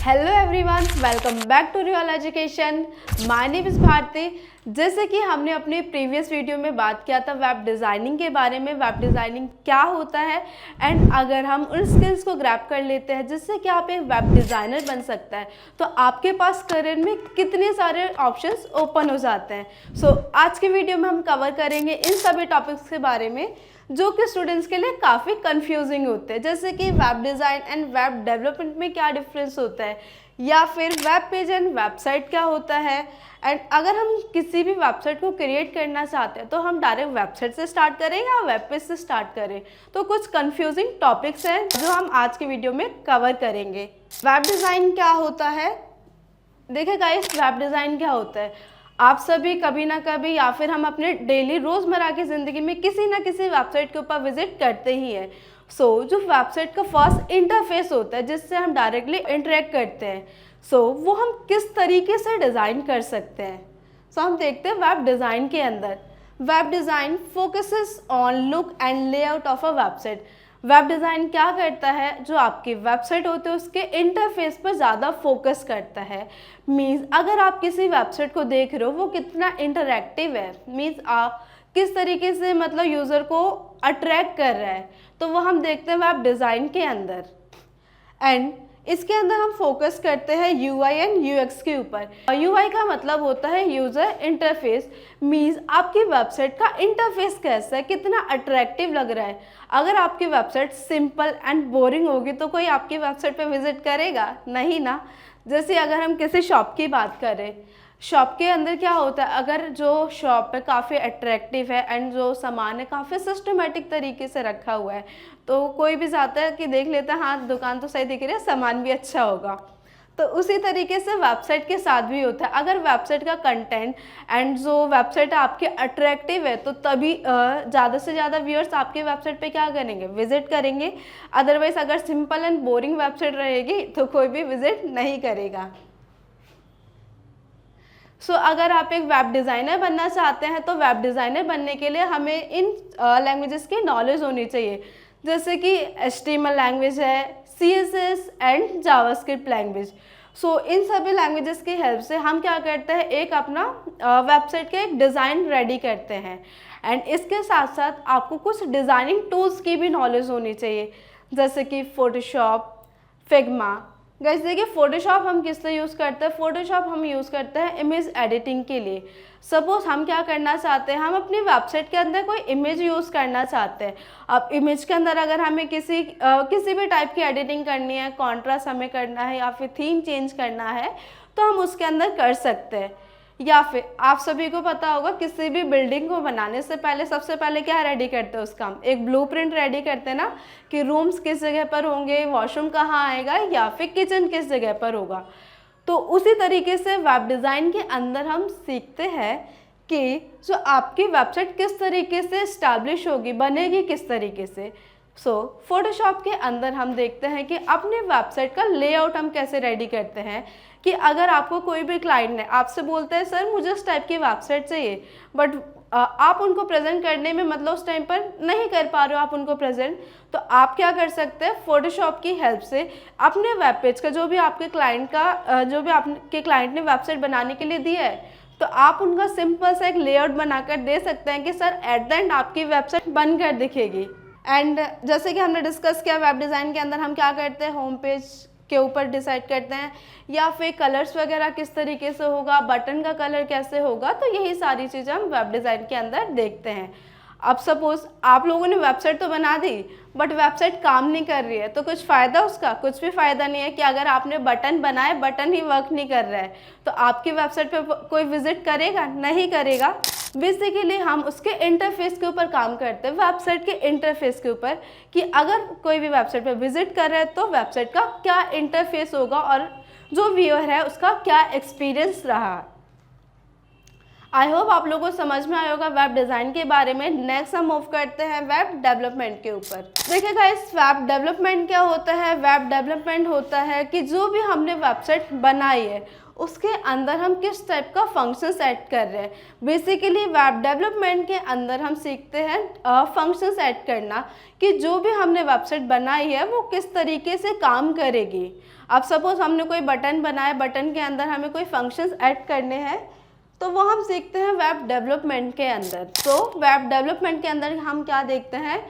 Hello everyone, welcome back to real education. My name is Bharti. जैसे कि हमने अपने प्रीवियस वीडियो में बात किया था वेब डिज़ाइनिंग के बारे में, वेब डिज़ाइनिंग क्या होता है एंड अगर हम उन स्किल्स को ग्रैब कर लेते हैं जिससे कि आप एक वेब डिज़ाइनर बन सकता है तो आपके पास करियर में कितने सारे ऑप्शंस ओपन हो जाते हैं। सो आज की वीडियो में हम कवर करेंगे इन सभी टॉपिक्स के बारे में जो कि स्टूडेंट्स के लिए काफ़ी कंफ्यूजिंग होते हैं, जैसे कि web design and web development में क्या डिफरेंस होता है, या फिर वेब पेज एंड वेबसाइट क्या होता है। एंड अगर हम किसी भी वेबसाइट को क्रिएट करना चाहते हैं तो हम डायरेक्ट वेबसाइट से स्टार्ट करें या वेब पेज से स्टार्ट करें। तो कुछ कंफ्यूजिंग टॉपिक्स हैं जो हम आज के वीडियो में कवर करेंगे। वेब डिज़ाइन क्या होता है, देखिए गाइस, वेब डिज़ाइन क्या होता है, आप सभी कभी ना कभी या फिर हम अपने डेली रोज़मर्रा की ज़िंदगी में किसी ना किसी वेबसाइट के ऊपर विजिट करते ही हैं। जो वेबसाइट का फर्स्ट इंटरफेस होता है जिससे हम डायरेक्टली इंटरेक्ट करते हैं, वो हम किस तरीके से डिज़ाइन कर सकते हैं। हम देखते हैं वेब डिज़ाइन के अंदर web design focuses on look and layout of a website. Web design क्या करता है, जो आपकी वेबसाइट होती है उसके इंटरफेस पर ज़्यादा फोकस करता है। मीन्स अगर आप किसी वेबसाइट को देख रहे हो वो कितना इंटरैक्टिव है, मीन्स आप किस तरीके से मतलब यूज़र को अट्रैक्ट कर रहा है, तो वो हम देखते हैं वेब डिज़ाइन के अंदर। एंड इसके अंदर हम फोकस करते हैं UI एंड UX के ऊपर। UI का मतलब होता है यूज़र इंटरफेस, मीन्स आपकी वेबसाइट का इंटरफेस कैसा है, कितना अट्रैक्टिव लग रहा है। अगर आपकी वेबसाइट सिंपल एंड बोरिंग होगी तो कोई आपकी वेबसाइट पे विजिट करेगा नहीं ना। जैसे अगर हम किसी शॉप की बात करें, शॉप के अंदर क्या होता है, अगर जो शॉप है काफ़ी अट्रैक्टिव है एंड जो सामान है काफ़ी सिस्टमेटिक तरीके से रखा हुआ है तो कोई भी जाता है कि देख लेता है, हाँ दुकान तो सही दिख रही है, सामान भी अच्छा होगा। तो उसी तरीके से वेबसाइट के साथ भी होता है। अगर वेबसाइट का कंटेंट एंड जो वेबसाइट आपकी अट्रैक्टिव है तो तभी ज़्यादा से ज़्यादा व्यूअर्स आपकी वेबसाइट पे क्या करेंगे, विजिट करेंगे। अदरवाइज अगर सिंपल एंड बोरिंग वेबसाइट रहेगी तो कोई भी विजिट नहीं करेगा। अगर आप एक वेब डिज़ाइनर बनना चाहते हैं तो वेब डिज़ाइनर बनने के लिए हमें इन लैंग्वेजेस की नॉलेज होनी चाहिए, जैसे कि HTML लैंग्वेज है, CSS एंड जावास्क्रिप्ट लैंग्वेज। इन सभी लैंग्वेजेस की हेल्प से हम क्या करते हैं, एक अपना वेबसाइट का एक डिज़ाइन रेडी करते हैं। एंड इसके साथ साथ आपको कुछ डिज़ाइनिंग टूल्स की भी नॉलेज होनी चाहिए, जैसे कि फोटोशॉप, फिग्मा। गाइस देखिए, फोटोशॉप हम किस लिए यूज़ करते हैं, फोटोशॉप हम यूज़ करते हैं इमेज एडिटिंग के लिए। सपोज़ हम क्या करना चाहते हैं, हम अपनी वेबसाइट के अंदर कोई इमेज यूज़ करना चाहते हैं। अब इमेज के अंदर अगर हमें किसी भी टाइप की एडिटिंग करनी है, कॉन्ट्रास्ट हमें करना है या फिर थीम चेंज करना है तो हम उसके अंदर कर सकते हैं। या फिर आप सभी को पता होगा, किसी भी बिल्डिंग को बनाने से पहले सबसे पहले क्या रेडी करते हैं, उसका हम एक ब्लूप्रिंट रेडी करते हैं ना, कि रूम्स किस जगह पर होंगे, वॉशरूम कहाँ आएगा या फिर किचन किस जगह पर होगा। तो उसी तरीके से वेब डिज़ाइन के अंदर हम सीखते हैं कि जो आपकी वेबसाइट किस तरीके से इस्टेब्लिश होगी, बनेगी किस तरीके से। फोटोशॉप के अंदर हम देखते हैं कि अपने वेबसाइट का लेआउट हम कैसे रेडी करते हैं। कि अगर आपको कोई भी क्लाइंट ने आपसे बोलता है सर मुझे इस टाइप की वेबसाइट चाहिए, बट आप उनको प्रेजेंट करने में मतलब उस टाइम पर नहीं कर पा रहे हो आप उनको प्रेजेंट, तो आप क्या कर सकते हैं, फोटोशॉप की हेल्प से अपने वेब पेज का जो भी आपके क्लाइंट ने वेबसाइट बनाने के लिए दिया है, तो आप उनका सिंपल सा एक लेआउट बनाकर दे सकते हैं कि सर एट द एंड आपकी वेबसाइट बनकर दिखेगी। एंड जैसे कि हमने डिस्कस किया, वेब डिज़ाइन के अंदर हम क्या करते हैं, होम पेज के ऊपर डिसाइड करते हैं या फिर कलर्स वगैरह किस तरीके से होगा, बटन का कलर कैसे होगा, तो यही सारी चीज़ें हम वेब डिज़ाइन के अंदर देखते हैं। अब सपोज़ आप लोगों ने वेबसाइट तो बना दी बट वेबसाइट काम नहीं कर रही है तो कुछ फ़ायदा, उसका कुछ भी फ़ायदा नहीं है। कि अगर आपने बटन बनाए, बटन ही वर्क नहीं कर रहा है तो आपकी वेबसाइट पे कोई विजिट करेगा नहीं करेगा। बेसिकली हम उसके इंटरफेस के ऊपर काम करते हैं, वेबसाइट के इंटरफेस के ऊपर, कि अगर कोई भी वेबसाइट पे विजिट कर रहा है तो वेबसाइट का क्या इंटरफेस होगा और जो व्यूअर है उसका क्या एक्सपीरियंस रहा। आई होप आप लोगों को समझ में आया होगा वेब डिज़ाइन के बारे में। नेक्स्ट हम मूव करते हैं वेब डेवलपमेंट के ऊपर। देखिए गाइस, वेब डेवलपमेंट क्या होता है, वेब डेवलपमेंट होता है कि जो भी हमने वेबसाइट बनाई है उसके अंदर हम किस टाइप का फंक्शंस ऐड कर रहे हैं। बेसिकली वेब डेवलपमेंट के अंदर हम सीखते हैं फंक्शंस ऐड करना, कि जो भी हमने वेबसाइट बनाई है वो किस तरीके से काम करेगी। अब सपोज हमने कोई बटन बनाया, बटन के अंदर हमें कोई फंक्शंस ऐड करने हैं, तो वो हम सीखते हैं वेब डेवलपमेंट के अंदर। तो वेब डेवलपमेंट के अंदर हम क्या देखते हैं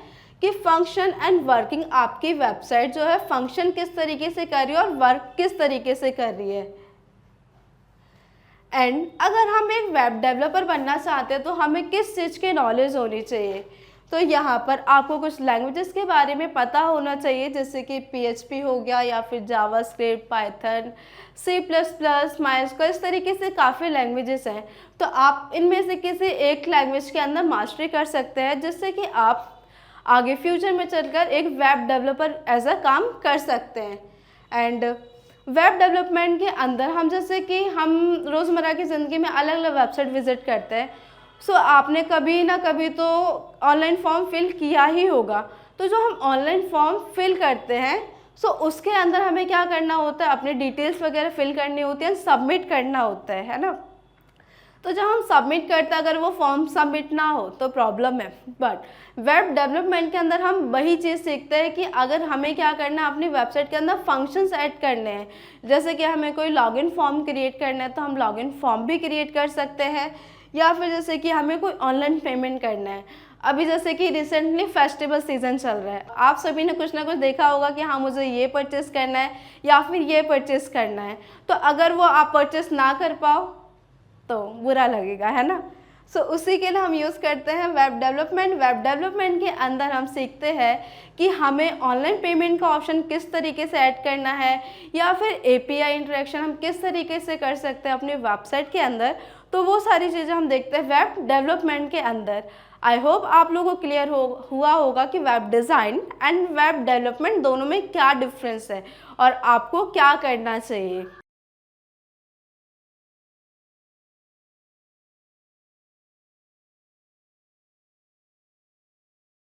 कि फंक्शन एंड वर्किंग, आपकी वेबसाइट जो है फंक्शन किस तरीके से कर रही है और वर्क किस तरीके से कर रही है। एंड अगर हम एक वेब डेवलपर बनना चाहते हैं तो हमें किस चीज़ की नॉलेज होनी चाहिए, तो यहाँ पर आपको कुछ लैंग्वेजेस के बारे में पता होना चाहिए, जैसे कि PHP हो गया या फिर जावास्क्रिप्ट, पाइथन, C++, माइस्क्ल, इस तरीके से काफ़ी लैंग्वेजेस हैं। तो आप इनमें से किसी एक लैंग्वेज के अंदर मास्टरी कर सकते हैं, जिससे कि आप आगे फ्यूचर में चलकर एक वेब डेवलपर एज अ काम कर सकते हैं। एंड वेब डेवलपमेंट के अंदर हम, जैसे कि हम रोज़मर्रा की ज़िंदगी में अलग अलग वेबसाइट विज़िट करते हैं, सो आपने कभी ना कभी तो ऑनलाइन फॉर्म फिल किया ही होगा। तो जो हम ऑनलाइन फॉर्म फिल करते हैं, सो उसके अंदर हमें क्या करना होता है, अपनी डिटेल्स वगैरह फिल करनी होती है, सबमिट करना होता है ना। तो जब हम सबमिट करते हैं, अगर वो फॉर्म सबमिट ना हो तो प्रॉब्लम है। बट वेब डेवलपमेंट के अंदर हम वही चीज़ सीखते हैं कि अगर हमें क्या करना है, अपनी वेबसाइट के अंदर फंक्शंस ऐड करने हैं, जैसे कि हमें कोई लॉगिन फॉर्म क्रिएट करना है तो हम लॉगिन फॉर्म भी क्रिएट कर सकते हैं, या फिर जैसे कि हमें कोई ऑनलाइन पेमेंट करना है। अभी जैसे कि रिसेंटली फेस्टिवल सीजन चल रहा है, आप सभी ने कुछ ना कुछ देखा होगा कि हाँ मुझे ये परचेस करना है या फिर ये परचेस करना है। तो अगर वो आप परचेस ना कर पाओ तो बुरा लगेगा, है ना। सो उसी के लिए हम यूज़ करते हैं वेब डेवलपमेंट। वेब डेवलपमेंट के अंदर हम सीखते हैं कि हमें ऑनलाइन पेमेंट का ऑप्शन किस तरीके से ऐड करना है, या फिर API इंटरेक्शन हम किस तरीके से कर सकते हैं अपनी वेबसाइट के अंदर। तो वो सारी चीज़ें हम देखते हैं वेब डेवलपमेंट के अंदर। आई होप आप लोगों को क्लियर हुआ होगा कि web design and web development दोनों में क्या डिफरेंस है और आपको क्या करना चाहिए।